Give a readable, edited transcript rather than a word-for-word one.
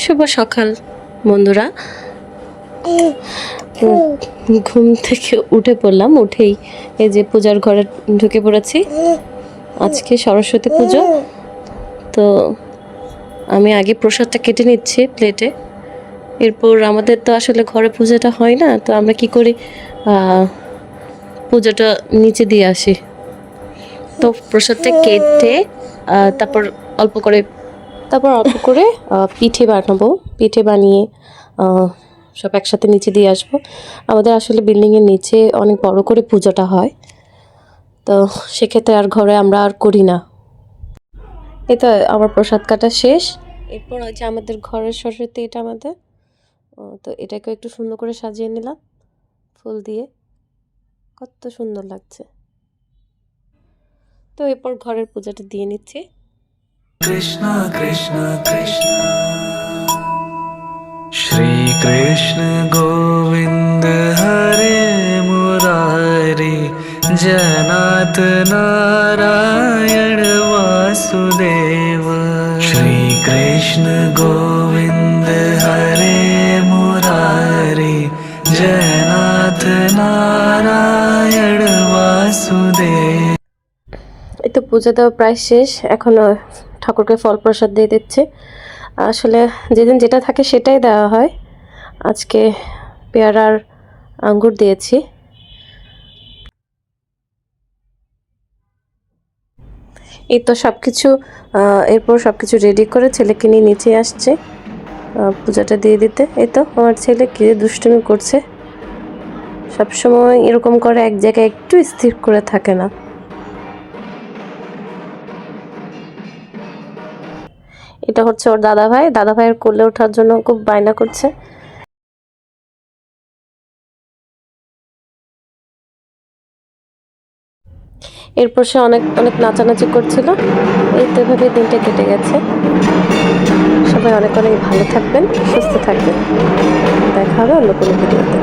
শুভ সকাল বন্ধুরা। ঘুম থেকে উঠে পড়লাম, উঠেই এই যে পূজার ঘরে ঢুকে পড়েছি। আজকে সরস্বতী পুজো, তো আমি আগে প্রসাদটা কেটে নিচ্ছি প্লেটে। এরপর আমাদের তো আসলে ঘরে পূজাটা হয় না, তো আমরা কি করি, পূজাটা নিচে দিয়ে আসি। তো প্রসাদটা কেটে তারপর অল্প করে পিঠে বানাবো। পিঠে বানিয়ে সব একসাথে নিচে দিয়ে আসবো। আমাদের আসলে বিল্ডিংয়ের নিচে অনেক বড় করে পূজাটা হয়, তো সেক্ষেত্রে আর ঘরে আমরা আর করি না। এই তো আমার প্রসাদ কাটা শেষ। এরপর যে আমাদের ঘরের সরস্বতী, এটা আমাদের, তো এটাকে একটু সুন্দর করে সাজিয়ে নিলাম ফুল দিয়ে, কত সুন্দর লাগছে। তো এরপর ঘরের পূজাটা দিয়ে নিচ্ছি। কৃষ্ণ কৃষ্ণ কৃষ্ণ শ্রী কৃষ্ণ গোবিন্দ হরে মুরারি জগন্নাথ নারায়ণ वासुदेव श्री कृष्ण गोविंद हरे मुरारी जगन्नाथ नारायण वासुदेव। এই তো পূজা দেওয়া প্রায় শেষ, এখনো ঠাকুরকে ফল প্রসাদ দিয়ে দিচ্ছে। আসলে যেদিন যেটা থাকে সেটাই দেওয়া হয়। আজকে পেয়ারার আঙ্গুর দিয়েছি। এই তো এরপর সব কিছু রেডি করে ছেলেকে নিয়ে নিচে আসছে পূজাটা দিয়ে দিতে। এই তো আমার ছেলে কি দুষ্টুমি করছে, সবসময় এরকম করে, এক জায়গায় একটু স্থির করে থাকে না। এটা হচ্ছে ওর দাদা ভাইয়ের কোলে ওঠার জন্য খুব বায়না করছে। এরপর সে অনেক অনেক নাচানাচি করছিল। এই তো এভাবে দিনটা কেটে গেছে। সবাই অনেক অনেক ভালো থাকবেন, সুস্থ থাকবেন। দেখা হবে অন্য কোনো ভিডিওতে।